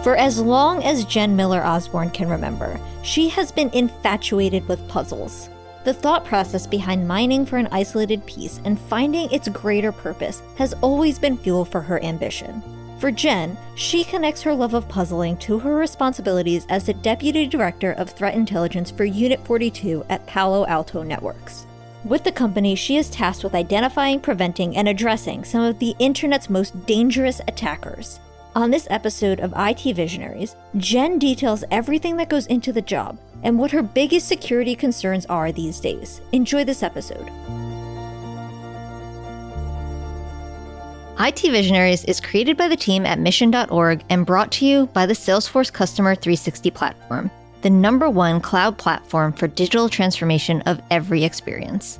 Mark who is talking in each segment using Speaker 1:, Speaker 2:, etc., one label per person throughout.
Speaker 1: For as long as Jen Miller-Osborn can remember, she has been infatuated with puzzles. The thought process behind mining for an isolated piece and finding its greater purpose has always been fuel for her ambition. For Jen, she connects her love of puzzling to her responsibilities as the Deputy Director of Threat Intelligence for Unit 42 at Palo Alto Networks. With the company, she is tasked with identifying, preventing, and addressing some of the internet's most dangerous attackers. On this episode of IT Visionaries, Jen details everything that goes into the job and what her biggest security concerns are these days. Enjoy this episode. IT Visionaries is created by the team at mission.org and brought to you by the Salesforce Customer 360 platform, the #1 cloud platform for digital transformation of every experience.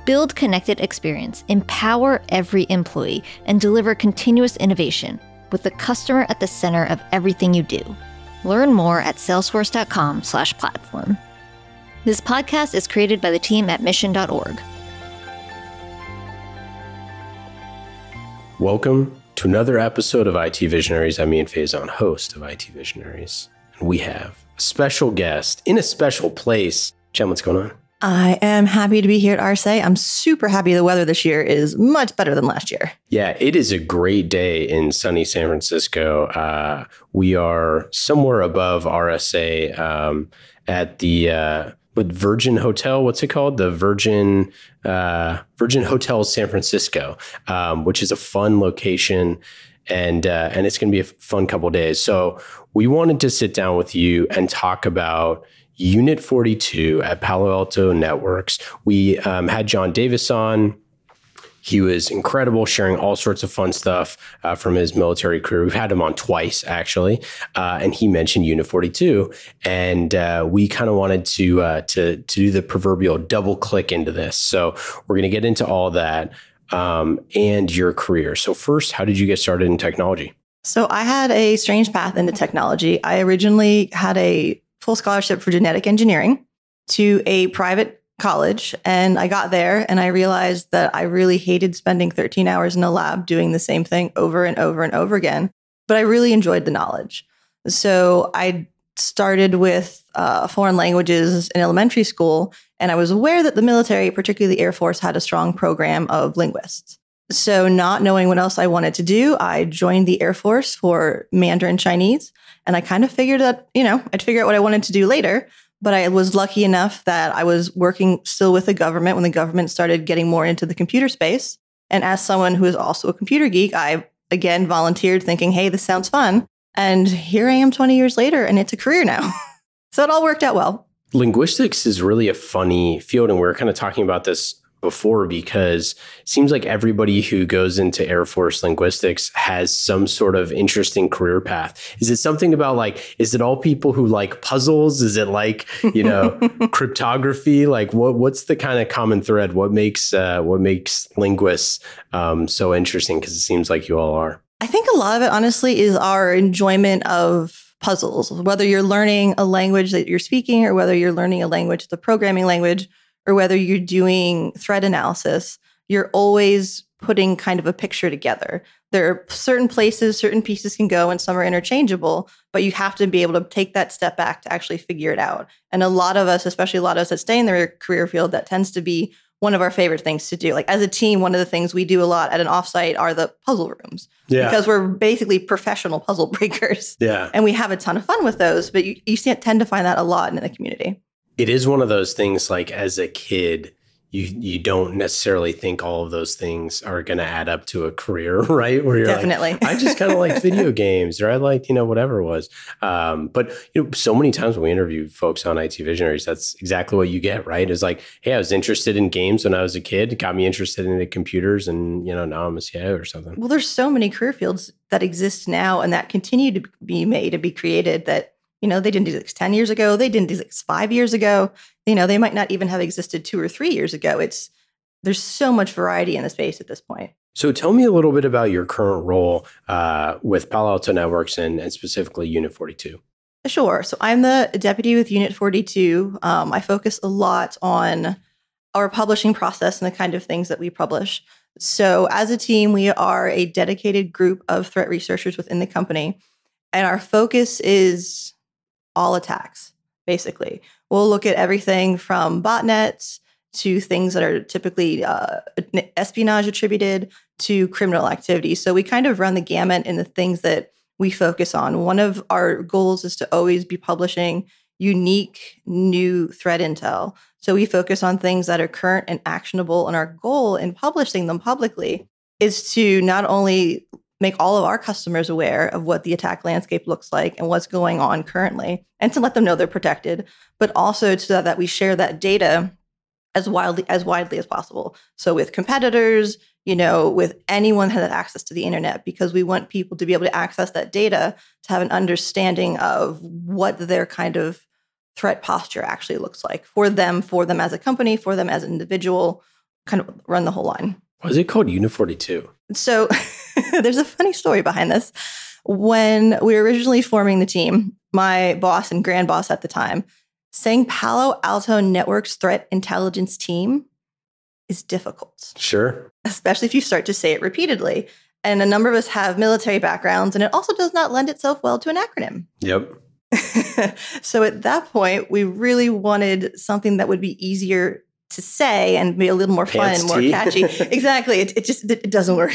Speaker 1: Build connected experience, empower every employee, and deliver continuous innovation with the customer at the center of everything you do. Learn more at salesforce.com/platform. This podcast is created by the team at mission.org.
Speaker 2: Welcome to another episode of IT Visionaries. I'm Ian Faison, host of IT Visionaries. And we have a special guest in a special place. Jen, what's going on?
Speaker 3: I am happy to be here at RSA. I'm super happy the weather this year is much better than last year.
Speaker 2: Yeah, it is a great day in sunny San Francisco. We are somewhere above RSA at the Virgin Hotel. What's it called? The Virgin Hotel San Francisco, which is a fun location. And it's going to be a fun couple of days. So we wanted to sit down with you and talk about Unit 42 at Palo Alto Networks. We had John Davis on. He was incredible, sharing all sorts of fun stuff from his military career. We've had him on twice, actually, and he mentioned Unit 42. And we kind of wanted to do the proverbial double click into this. So we're going to get into all that and your career. So first, how did you get started in technology?
Speaker 3: So I had a strange path into technology. I originally had a full scholarship for genetic engineering to a private college. And I got there and I realized that I really hated spending 13 hours in a lab doing the same thing over and over and over again. But I really enjoyed the knowledge. So I started with foreign languages in elementary school. And I was aware that the military, particularly the Air Force, had a strong program of linguists. So not knowing what else I wanted to do, I joined the Air Force for Mandarin Chinese. And I kind of figured that, I'd figure out what I wanted to do later. But I was lucky enough that I was working still with the government when the government started getting more into the computer space. And as someone who is also a computer geek, I, again, volunteered thinking, hey, this sounds fun. And here I am 20 years later, and it's a career now. So it all worked out well.
Speaker 2: Linguistics is really a funny field. And we were kind of talking about this before, because it seems like everybody who goes into Air Force linguistics has some sort of interesting career path. Is it something about is it all people who like puzzles? Is it cryptography? What's the kind of common thread? What makes linguists so interesting? Because it seems like you all are.
Speaker 3: I think a lot of it, honestly, is our enjoyment of puzzles, whether you're learning a language that you're speaking or whether you're learning a language, the programming language, or whether you're doing threat analysis, you're always putting kind of a picture together. There are certain places, certain pieces can go, and some are interchangeable, but you have to be able to take that step back to actually figure it out. And a lot of us, especially a lot of us that stay in their career field, that tends to be one of our favorite things to do. As a team, one of the things we do a lot at an offsite are the puzzle rooms. Yeah. Because we're basically professional puzzle breakers.
Speaker 2: Yeah.
Speaker 3: And we have a ton of fun with those, but you tend to find that a lot in the community.
Speaker 2: It is one of those things, as a kid, you don't necessarily think all of those things are going to add up to a career, right? Where you're
Speaker 3: definitely.
Speaker 2: I just kind of liked video games, or I liked, whatever it was. But, so many times when we interview folks on IT Visionaries, that's exactly what you get, right? It's hey, I was interested in games when I was a kid. It got me interested in the computers, and, now I'm a CIO or something.
Speaker 3: Well, there's so many career fields that exist now and that continue to be made, to be created, that they didn't exist 10 years ago. They didn't exist 5 years ago. They might not even have existed 2 or 3 years ago. There's so much variety in the space at this point.
Speaker 2: So tell me a little bit about your current role with Palo Alto Networks and specifically Unit 42.
Speaker 3: Sure. So I'm the deputy with Unit 42. I focus a lot on our publishing process and the kind of things that we publish. So as a team, we are a dedicated group of threat researchers within the company. And our focus is all attacks, basically. We'll look at everything from botnets to things that are typically espionage attributed to criminal activity. So we kind of run the gamut in the things that we focus on. One of our goals is to always be publishing unique new threat intel. So we focus on things that are current and actionable. And our goal in publishing them publicly is to not only make all of our customers aware of what the attack landscape looks like and what's going on currently, and to let them know they're protected, but also so that we share that data as widely as possible. So with competitors, with anyone that has access to the internet, because we want people to be able to access that data to have an understanding of what their kind of threat posture actually looks like for them as a company, for them as an individual, kind of run the whole line.
Speaker 2: Why is it called Unit 42?
Speaker 3: So there's a funny story behind this. When we were originally forming the team, my boss and grand boss at the time saying Palo Alto Networks Threat Intelligence Team is difficult.
Speaker 2: Sure.
Speaker 3: Especially if you start to say it repeatedly. And a number of us have military backgrounds, and it also does not lend itself well to an acronym.
Speaker 2: Yep.
Speaker 3: So at that point, we really wanted something that would be easier to say and be a little more fun and more catchy. Exactly. It doesn't work.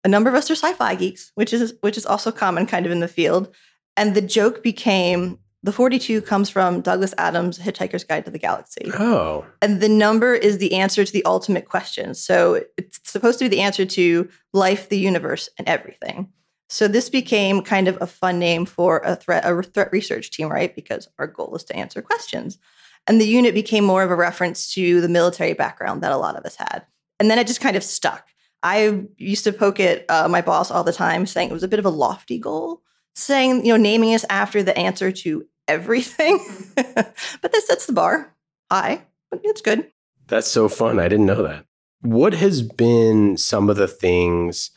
Speaker 3: A number of us are sci-fi geeks, which is also common kind of in the field. And the joke became the 42 comes from Douglas Adams' Hitchhiker's Guide to the Galaxy.
Speaker 2: Oh.
Speaker 3: And the number is the answer to the ultimate question. So it's supposed to be the answer to life, the universe, and everything. So this became kind of a fun name for a threat research team, right? Because our goal is to answer questions. And the unit became more of a reference to the military background that a lot of us had. And then it just kind of stuck. I used to poke at my boss all the time, saying it was a bit of a lofty goal, saying, naming us after the answer to everything. But this sets the bar high. It's good.
Speaker 2: That's so fun. I didn't know that. What has been some of the things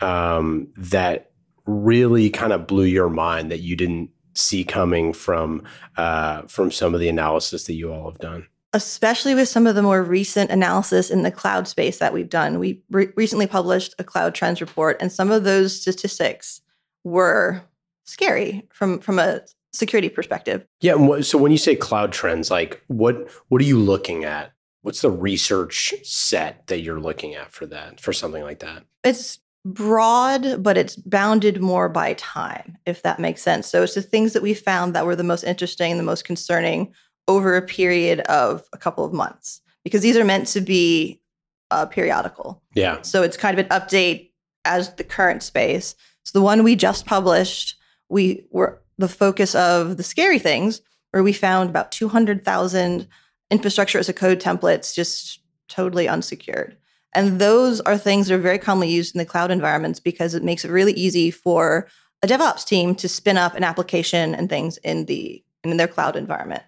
Speaker 2: that really kind of blew your mind that you didn't see coming from some of the analysis that you all have done?
Speaker 3: Especially with some of the more recent analysis in the cloud space that we've done. We recently published a cloud trends report, and some of those statistics were scary from a security perspective.
Speaker 2: Yeah. So when you say cloud trends, like what are you looking at? What's the research set that you're looking at for something like that?
Speaker 3: It's broad, but it's bounded more by time, if that makes sense. So it's the things that we found that were the most interesting, the most concerning over a period of a couple of months, because these are meant to be periodical.
Speaker 2: Yeah.
Speaker 3: So it's kind of an update as the current space. So the one we just published, we were the focus of the scary things, where we found about 200,000 infrastructure as a code templates just totally unsecured. And those are things that are very commonly used in the cloud environments because it makes it really easy for a DevOps team to spin up an application and things in their cloud environment.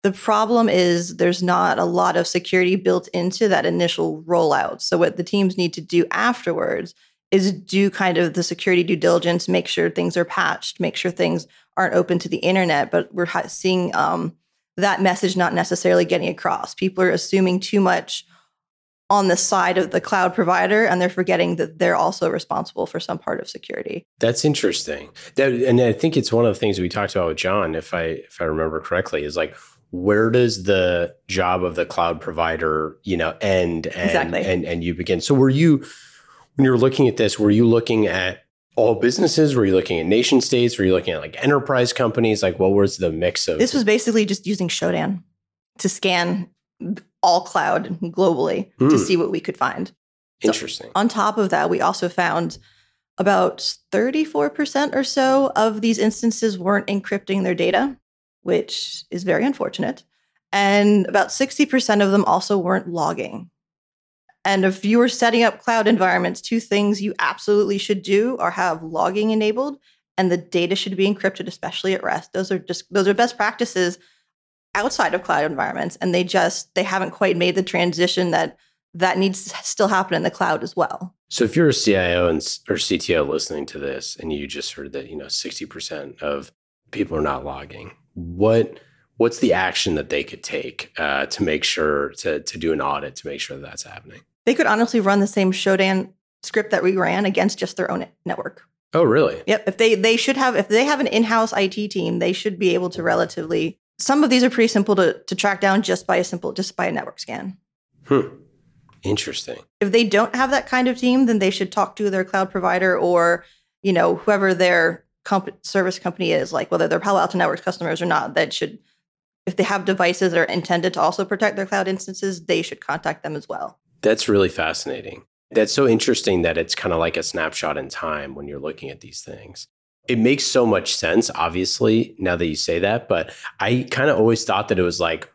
Speaker 3: The problem is there's not a lot of security built into that initial rollout. So what the teams need to do afterwards is do kind of the security due diligence, make sure things are patched, make sure things aren't open to the internet. But we're seeing that message not necessarily getting across. People are assuming too much on the side of the cloud provider, and they're forgetting that they're also responsible for some part of security.
Speaker 2: That's interesting. And I think it's one of the things we talked about with John, if I remember correctly, is like, where does the job of the cloud provider, end
Speaker 3: Exactly.
Speaker 2: and you begin? So when you were looking at this, were you looking at all businesses? Were you looking at nation states? Were you looking at like enterprise companies? Like what was the mix of?
Speaker 3: This was basically just using Shodan to scan all cloud globally to see what we could find.
Speaker 2: Interesting.
Speaker 3: So on top of that, we also found about 34% or so of these instances weren't encrypting their data, which is very unfortunate. And about 60% of them also weren't logging. And if you were setting up cloud environments, two things you absolutely should do are have logging enabled, and the data should be encrypted, especially at rest. Those are best practices outside of cloud environments, and they haven't quite made the transition that needs to still happen in the cloud as well.
Speaker 2: So if you're a CIO or CTO listening to this, and you just heard that 60% of people are not logging, what's the action that they could take to make sure to do an audit to make sure that's happening?
Speaker 3: They could honestly run the same Shodan script that we ran against just their own network.
Speaker 2: Oh, really?
Speaker 3: Yep. If they have an in-house IT team, they should be able to relatively. Some of these are pretty simple to track down just by a network scan.
Speaker 2: Interesting.
Speaker 3: If they don't have that kind of team, then they should talk to their cloud provider or, whoever their service company is, like whether they're Palo Alto Networks customers or not. If they have devices that are intended to also protect their cloud instances, they should contact them as well.
Speaker 2: That's really fascinating. That's so interesting that it's kind of like a snapshot in time when you're looking at these things. It makes so much sense, obviously, now that you say that, but I kind of always thought that it was like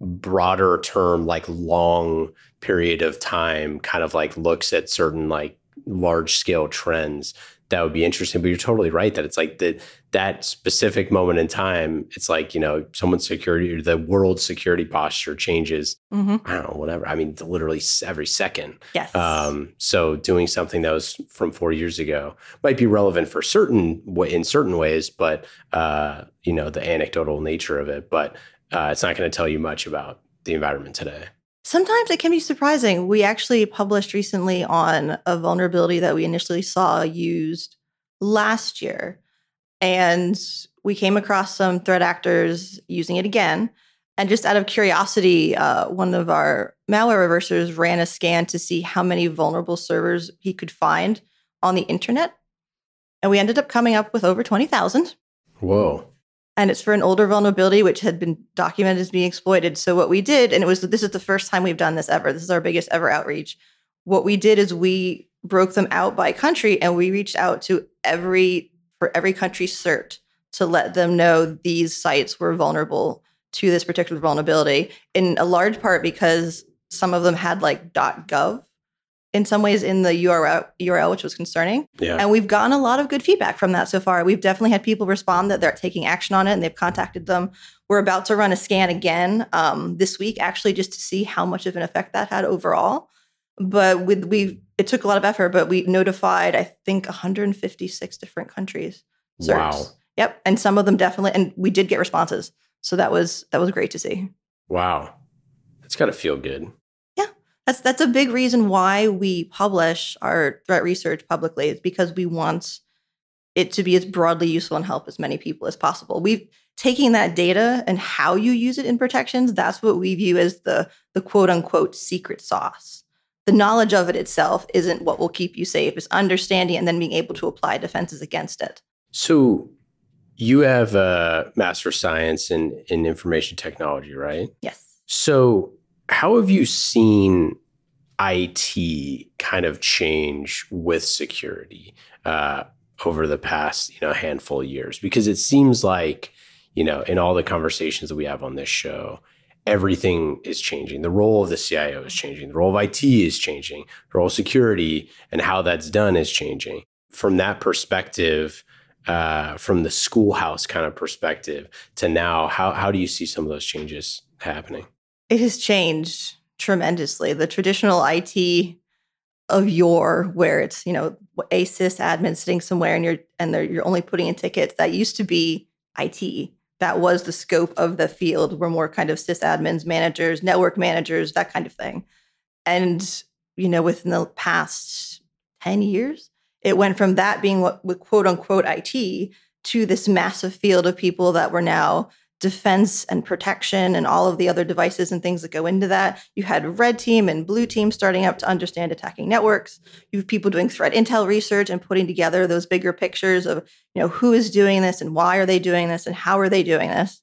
Speaker 2: broader term, like long period of time, kind of like looks at certain like large scale trends that would be interesting. But you're totally right that it's like that specific moment in time, it's like, someone's security or the world's security posture changes. I don't know, whatever. I mean, literally every second.
Speaker 3: Yes.
Speaker 2: So doing something that was from 4 years ago might be relevant for in certain ways, but the anecdotal nature of it, but it's not going to tell you much about the environment today.
Speaker 3: Sometimes it can be surprising. We actually published recently on a vulnerability that we initially saw used last year. And we came across some threat actors using it again. And just out of curiosity, one of our malware reversers ran a scan to see how many vulnerable servers he could find on the internet. And we ended up coming up with over 20,000.
Speaker 2: Whoa.
Speaker 3: And it's for an older vulnerability, which had been documented as being exploited. So what we did, and this is the first time we've done this ever. This is our biggest ever outreach. What we did is we broke them out by country, and we reached out to for every country cert to let them know these sites were vulnerable to this particular vulnerability, in a large part because some of them had like .gov in some ways in the URL, which was concerning.
Speaker 2: Yeah.
Speaker 3: And we've gotten a lot of good feedback from that so far. We've definitely had people respond that they're taking action on it and they've contacted them. We're about to run a scan again this week, actually, just to see how much of an effect that had overall. But it took a lot of effort, but we notified, I think, 156 different countries. Certs.
Speaker 2: Wow.
Speaker 3: Yep. And some of them definitely, and we did get responses. So that was great to see.
Speaker 2: Wow. It's got to feel good.
Speaker 3: That's a big reason why we publish our threat research publicly, is because we want it to be as broadly useful and help as many people as possible. We've taken that data and how you use it in protections. That's what we view as the quote unquote secret sauce. The knowledge of it itself isn't what will keep you safe. It's understanding and then being able to apply defenses against it.
Speaker 2: So you have a Master of Science in Information Technology, right?
Speaker 3: Yes.
Speaker 2: So how have you seen IT kind of change with security over the past, handful of years? Because it seems like, in all the conversations that we have on this show, everything is changing. The role of the CIO is changing. The role of IT is changing. The role of security and how that's done is changing. From that perspective, from the schoolhouse kind of perspective to now, how do you see some of those changes happening?
Speaker 3: It has changed tremendously. The traditional IT of yore, where it's, a sysadmin sitting somewhere and you're only putting in tickets, that used to be IT. That was the scope of the field. We're more kind of sysadmins, managers, network managers, that kind of thing. And, within the past 10 years, it went from that being what with quote unquote IT to this massive field of people that were now defense and protection and all of the other devices and things that go into that. You had red team and blue team starting up to understand attacking networks. You have people doing threat intel research and putting together those bigger pictures of, who is doing this and why are they doing this and how are they doing this?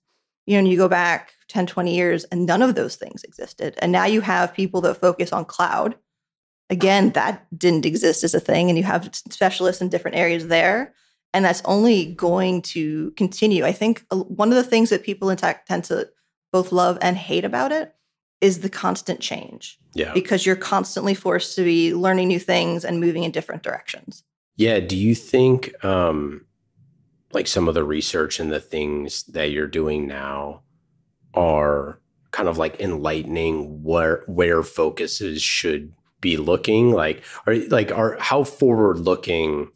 Speaker 3: And you go back 10, 20 years and none of those things existed. And now you have people that focus on cloud. Again, that didn't exist as a thing. And you have specialists in different areas there. And that's only going to continue. I think one of the things that people in tech tend to both love and hate about it is the constant change.
Speaker 2: Yeah.
Speaker 3: Because you're constantly forced to be learning new things and moving in different directions.
Speaker 2: Yeah. Do you think like some of the research and the things that you're doing now are kind of like enlightening where focuses should be looking? How forward looking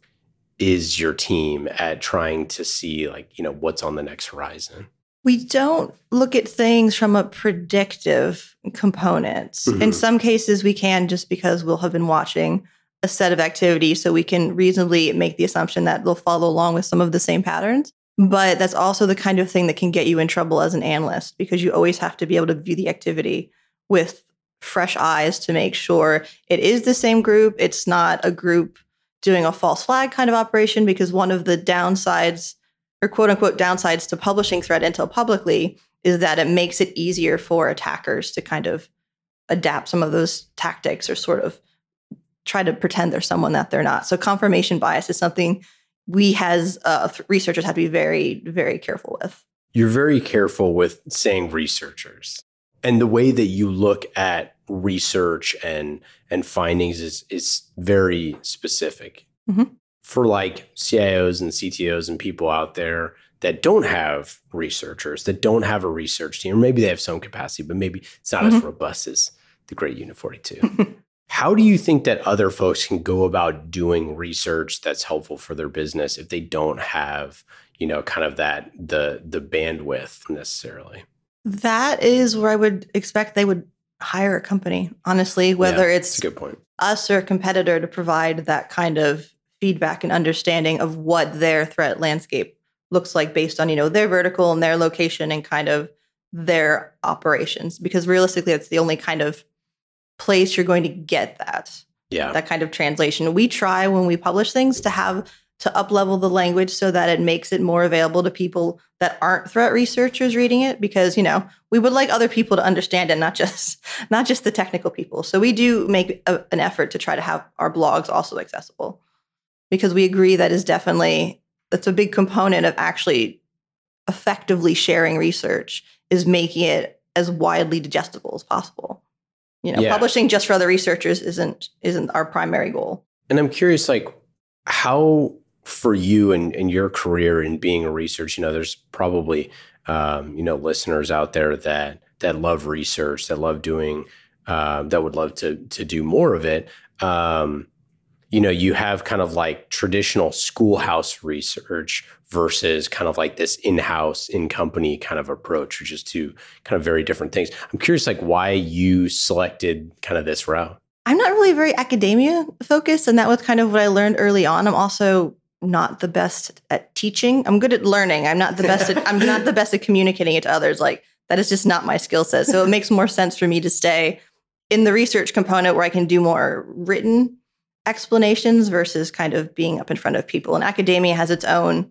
Speaker 2: is your team at trying to see what's on the next horizon?
Speaker 3: We don't look at things from a predictive component. Mm-hmm. In some cases we can, just because we'll have been watching a set of activities, so we can reasonably make the assumption that they'll follow along with some of the same patterns. But that's also the kind of thing that can get you in trouble as an analyst, because you always have to be able to view the activity with fresh eyes to make sure it is the same group. It's not a group doing a false flag kind of operation, because one of the downsides, or quote unquote downsides, to publishing threat intel publicly is that it makes it easier for attackers to kind of adapt some of those tactics or sort of try to pretend they're someone that they're not. So confirmation bias is something we as researchers have to be very, very careful with.
Speaker 2: You're very careful with saying researchers. And the way that you look at research and findings is very specific.
Speaker 3: Mm-hmm.
Speaker 2: For like CIOs and CTOs and people out there that don't have researchers, that don't have a research team, or maybe they have some capacity, but maybe it's not as robust as the great Unit 42. How do you think that other folks can go about doing research that's helpful for their business if they don't have, kind of the bandwidth necessarily?
Speaker 3: That is where I would expect they would hire a company, honestly, whether it's
Speaker 2: a good point.
Speaker 3: Us or a competitor, to provide that kind of feedback and understanding of what their threat landscape looks like based on, their vertical and their location and kind of their operations. Because realistically, it's the only kind of place you're going to get that kind of translation. We try when we publish things to up-level the language so that it makes it more available to people that aren't threat researchers reading it, because, we would like other people to understand it, not just the technical people. So we do make an effort to try to have our blogs also accessible, because we agree that's a big component of actually effectively sharing research, is making it as widely digestible as possible. Publishing just for other researchers isn't our primary goal.
Speaker 2: And I'm curious, how for you and your career in being a researcher, there's probably, listeners out there that love research, that love doing, that would love to do more of it. You have kind of like traditional schoolhouse research versus kind of like this in-house, in-company kind of approach, which is two kind of very different things. I'm curious, why you selected kind of this route.
Speaker 3: I'm not really very academia focused, and that was kind of what I learned early on. I'm also not the best at teaching. I'm good at learning. I'm not the best at communicating it to others. That is just not my skill set. So it makes more sense for me to stay in the research component, where I can do more written explanations versus kind of being up in front of people. And academia has its own,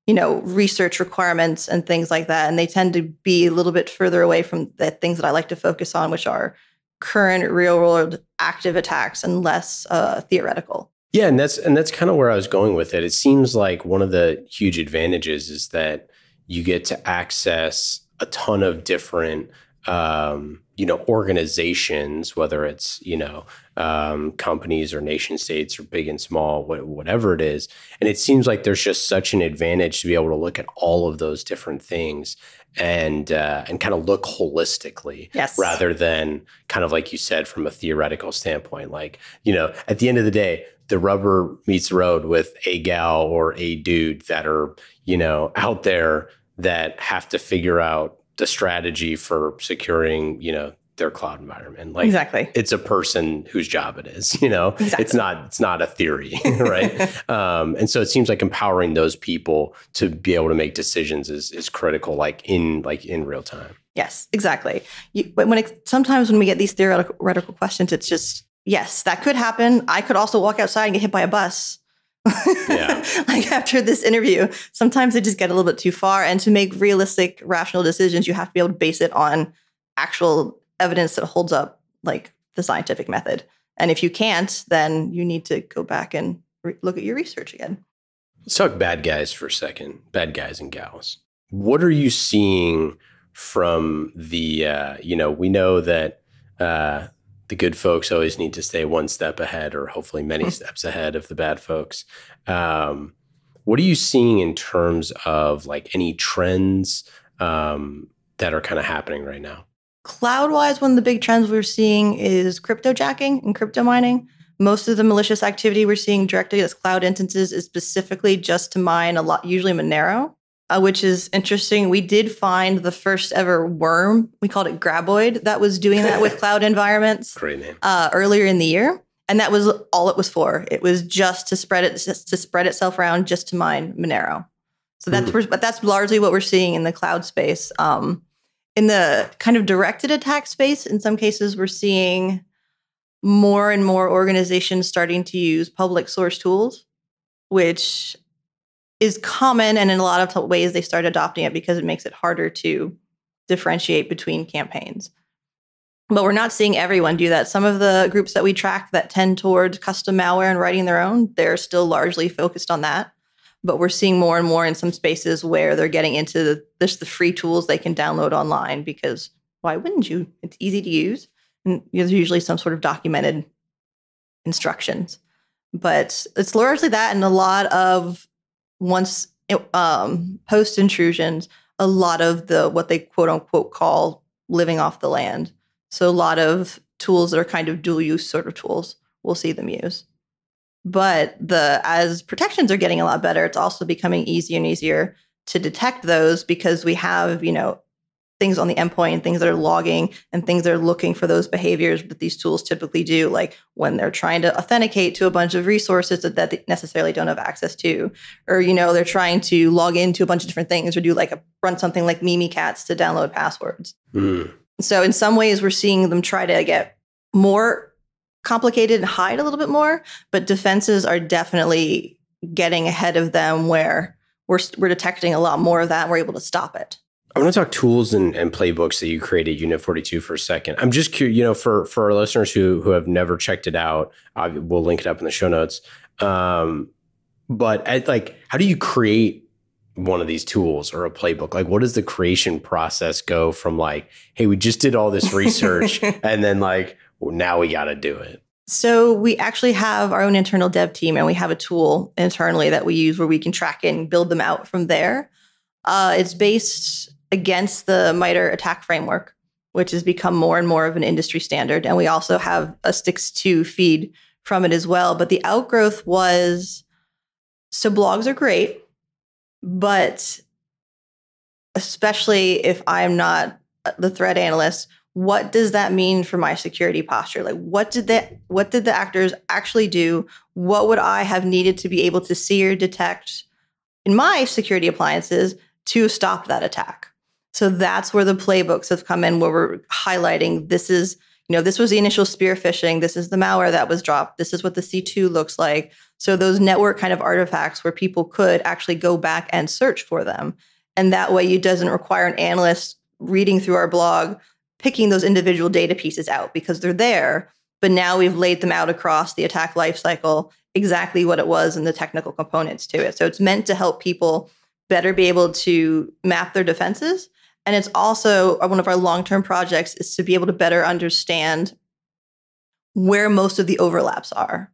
Speaker 3: research requirements and things like that. And they tend to be a little bit further away from the things that I like to focus on, which are current real world active attacks and less theoretical.
Speaker 2: Yeah. And that's kind of where I was going with it. It seems like one of the huge advantages is that you get to access a ton of different organizations, whether it's, companies or nation states or big and small, whatever it is. And it seems like there's just such an advantage to be able to look at all of those different things and kind of look holistically, rather than kind of like you said, from a theoretical standpoint. At the end of the day, the rubber meets the road with a gal or a dude that are, out there that have to figure out the strategy for securing, their cloud environment.
Speaker 3: Exactly.
Speaker 2: It's a person whose job it is,
Speaker 3: Exactly.
Speaker 2: It's not a theory, right? And so it seems like empowering those people to be able to make decisions is critical, in real time.
Speaker 3: Yes, exactly. But sometimes when we get these theoretical questions, it's just, yes, that could happen. I could also walk outside and get hit by a bus.
Speaker 2: Yeah.
Speaker 3: After this interview, sometimes they just get a little bit too far. And to make realistic, rational decisions, you have to be able to base it on actual evidence that holds up, the scientific method. And if you can't, then you need to go back and look at your research again.
Speaker 2: Let's talk bad guys for a second. Bad guys and gals. What are you seeing from the, we know that the good folks always need to stay one step ahead, or hopefully many steps ahead of the bad folks. What are you seeing in terms of any trends that are kind of happening right now?
Speaker 3: Cloud-wise, one of the big trends we're seeing is cryptojacking and crypto mining. Most of the malicious activity we're seeing directly as cloud instances is specifically just to mine usually Monero, which is interesting. We did find the first ever worm, we called it Graboid, that was doing that with cloud environments.
Speaker 2: Great name.
Speaker 3: Earlier in the year. And that was all it was for. It was just to spread itself around, just to mine Monero. So that's largely what we're seeing in the cloud space. In the kind of directed attack space, in some cases, we're seeing more and more organizations starting to use public source tools, which is common. And in a lot of ways, they start adopting it because it makes it harder to differentiate between campaigns. But we're not seeing everyone do that. Some of the groups that we track that tend towards custom malware and writing their own, they're still largely focused on that. But we're seeing more and more in some spaces where they're getting into the free tools they can download online, because why wouldn't you? It's easy to use. And there's usually some sort of documented instructions. But it's largely that, and a lot of post intrusions, a lot of the what they quote unquote call living off the land. So a lot of tools that are kind of dual use sort of tools, we'll see them use. But as protections are getting a lot better, it's also becoming easier and easier to detect those, because we have, things on the endpoint, things that are logging, and things that are looking for those behaviors that these tools typically do, like when they're trying to authenticate to a bunch of resources that they necessarily don't have access to, or, they're trying to log into a bunch of different things, or do run something like Mimikatz to download passwords. So in some ways, we're seeing them try to get more complicated and hide a little bit more, but defenses are definitely getting ahead of them, where we're detecting a lot more of that, and we're able to stop it.
Speaker 2: I want to talk tools and playbooks that you created at Unit 42 for a second. I'm just curious, for our listeners who have never checked it out, we'll link it up in the show notes. But how do you create one of these tools or a playbook? Like, what does the creation process go from hey, we just did all this research and then now we got to do it?
Speaker 3: So we actually have our own internal dev team, and we have a tool internally that we use where we can track it and build them out from there. It's based against the MITRE attack framework, which has become more and more of an industry standard. And we also have a Stix2 feed from it as well. But the outgrowth was, so blogs are great, but especially if I'm not the threat analyst, what does that mean for my security posture? What did the actors actually do? What would I have needed to be able to see or detect in my security appliances to stop that attack? So that's where the playbooks have come in, where we're highlighting this was the initial spear phishing. This is the malware that was dropped. This is what the C2 looks like. So those network kind of artifacts where people could actually go back and search for them. And that way it doesn't require an analyst reading through our blog, picking those individual data pieces out, because they're there. But now we've laid them out across the attack lifecycle, exactly what it was and the technical components to it. So it's meant to help people better be able to map their defenses. And it's also one of our long-term projects is to be able to better understand where most of the overlaps are.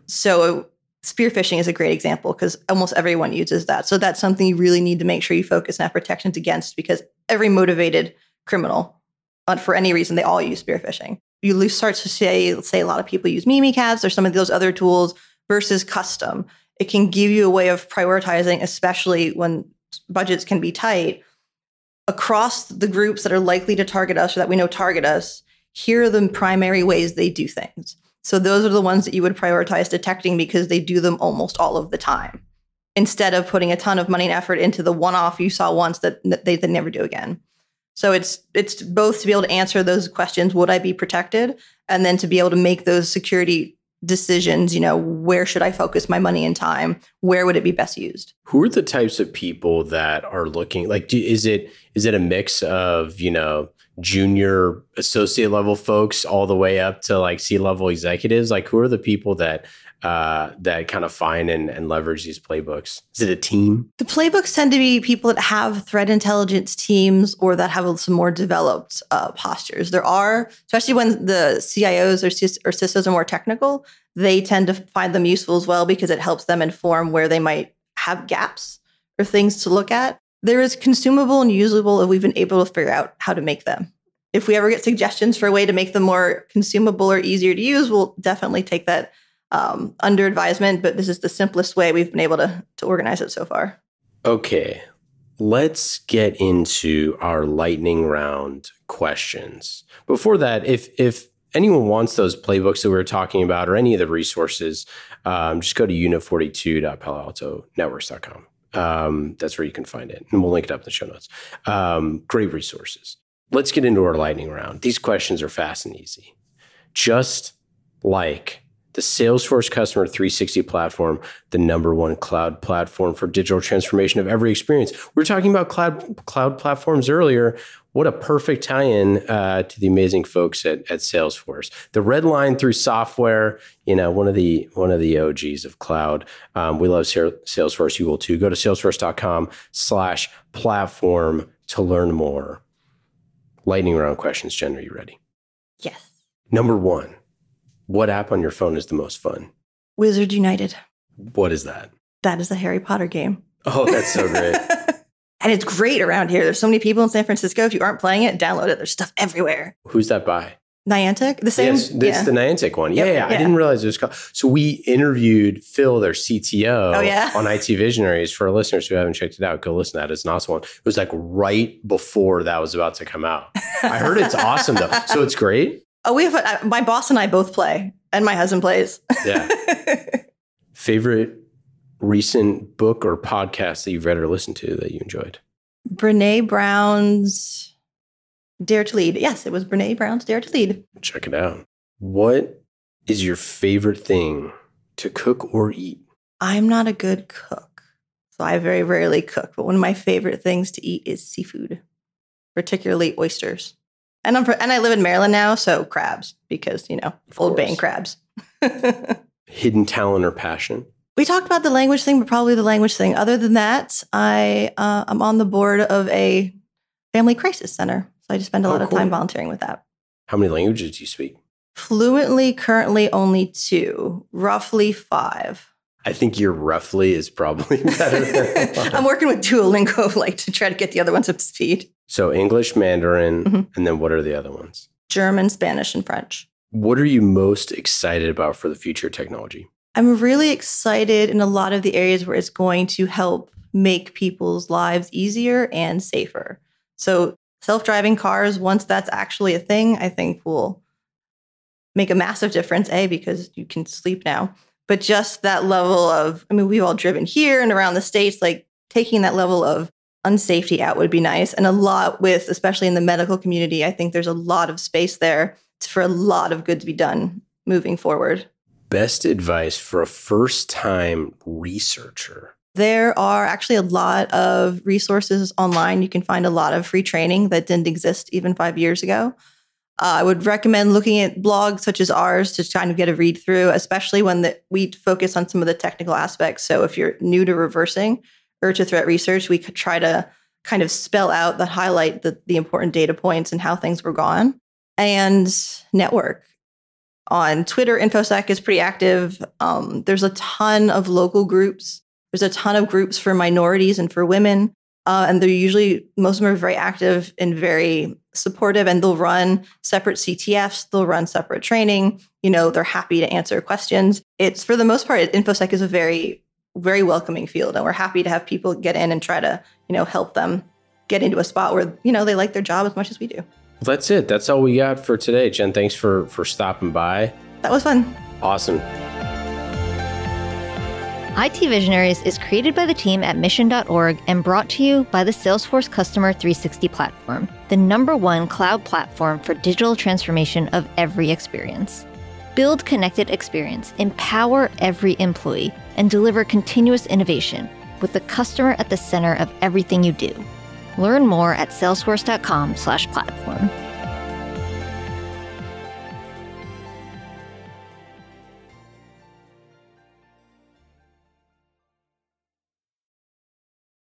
Speaker 3: So spear phishing is a great example, because almost everyone uses that. So that's something you really need to make sure you focus on protections against, because every motivated criminal, for any reason, they all use spear phishing. You start to say a lot of people use Mimikatz or some of those other tools versus custom. It can give you a way of prioritizing, especially when budgets can be tight, across the groups that are likely to target us or that we know target us. Here are the primary ways they do things. So those are the ones that you would prioritize detecting, because they do them almost all of the time, instead of putting a ton of money and effort into the one-off you saw once that they never do again. So it's both to be able to answer those questions, would I be protected? And then to be able to make those security decisions, where should I focus my money and time? Where would it be best used?
Speaker 2: Who are the types of people that are looking, is it a mix of, junior associate level folks all the way up to C-level executives? Who are the people that kind of find and leverage these playbooks? Is it a team?
Speaker 3: The playbooks tend to be people that have threat intelligence teams or that have some more developed postures. There are, especially when the CIOs or CISOs are more technical, they tend to find them useful as well, because it helps them inform where they might have gaps or things to look at. There is consumable and usable, and we've been able to figure out how to make them. If we ever get suggestions for a way to make them more consumable or easier to use, we'll definitely take that under advisement, but this is the simplest way we've been able to organize it so far.
Speaker 2: Okay, let's get into our lightning round questions. Before that, if anyone wants those playbooks that we were talking about or any of the resources, just go to unit42.paloaltonetworks.com. That's where you can find it. And we'll link it up in the show notes. Great resources. Let's get into our lightning round. These questions are fast and easy. Just like the Salesforce Customer 360 platform, the #1 cloud platform for digital transformation of every experience. We were talking about cloud platforms earlier. What a perfect tie-in to the amazing folks at Salesforce. The red line through software, one of the OGs of cloud. We love Salesforce. You will too. Go to salesforce.com/platform to learn more. Lightning round questions. Jen, are you ready?
Speaker 3: Yes.
Speaker 2: #1. What app on your phone is the most fun?
Speaker 3: Wizard United.
Speaker 2: What is that?
Speaker 3: That is a Harry Potter game.
Speaker 2: Oh, that's so great.
Speaker 3: And it's great around here. There's so many people in San Francisco. If you aren't playing it, download it. There's stuff everywhere.
Speaker 2: Who's that by?
Speaker 3: Niantic? The same?
Speaker 2: Yes, it's the Niantic one. Yeah. I didn't realize it was called. So we interviewed Phil, their CTO, on IT Visionaries. For our listeners who haven't checked it out, go listen to that. It's an awesome one. It was like right before that was about to come out. I heard it's awesome though. So it's great.
Speaker 3: Oh, we have my boss and I both play, and my husband plays.
Speaker 2: Yeah. Favorite recent book or podcast that you've read or listened to that you enjoyed?
Speaker 3: Brene Brown's Dare to Lead. Yes, it was Brene Brown's Dare to Lead.
Speaker 2: Check it out. What is your favorite thing to cook or eat? I'm
Speaker 3: not a good cook, so I very rarely cook. But one of my favorite things to eat is seafood, particularly oysters. And I live in Maryland now, so crabs, because, Old Bay crabs.
Speaker 2: Hidden talent or passion?
Speaker 3: We talked about the language thing, but probably the language thing. Other than that, I'm on the board of a family crisis center. So I just spend a lot of time volunteering with that.
Speaker 2: How many languages do you speak?
Speaker 3: Fluently, currently only 2, roughly 5.
Speaker 2: I think your roughly is probably better than
Speaker 3: I'm working with Duolingo to try to get the other ones up to speed.
Speaker 2: So English, Mandarin, and then what are the other ones?
Speaker 3: German, Spanish, and French.
Speaker 2: What are you most excited about for the future of technology?
Speaker 3: I'm really excited in a lot of the areas where it's going to help make people's lives easier and safer. So self-driving cars, once that's actually a thing, I think will make a massive difference, because you can sleep now. But just that level of, we've all driven here and around the States, taking that level of unsafety out would be nice. And a lot with, especially in the medical community, I think there's a lot of space there for a lot of good to be done moving forward.
Speaker 2: Best advice for a first-time researcher?
Speaker 3: There are actually a lot of resources online. You can find a lot of free training that didn't exist even 5 years ago. I would recommend looking at blogs such as ours to kind of get a read through, especially when we focus on some of the technical aspects. So if you're new to reversing or to threat research, we could try to kind of spell out highlight the important data points and how things were gone. And network. On Twitter, InfoSec is pretty active. There's a ton of local groups. There's a ton of groups for minorities and for women. And they're usually, most of them are very active and very supportive, and they'll run separate CTFs. They'll run separate training. They're happy to answer questions. It's, for the most part, InfoSec is a very, very welcoming field. And we're happy to have people get in and try to, help them get into a spot where, they like their job as much as we do.
Speaker 2: Well, that's it. That's all we got for today. Jen, thanks for stopping by.
Speaker 3: That was fun.
Speaker 2: Awesome.
Speaker 1: IT Visionaries is created by the team at mission.org and brought to you by the Salesforce Customer 360 platform, the #1 cloud platform for digital transformation of every experience. Build connected experience, empower every employee, and deliver continuous innovation with the customer at the center of everything you do. Learn more at salesforce.com/platform.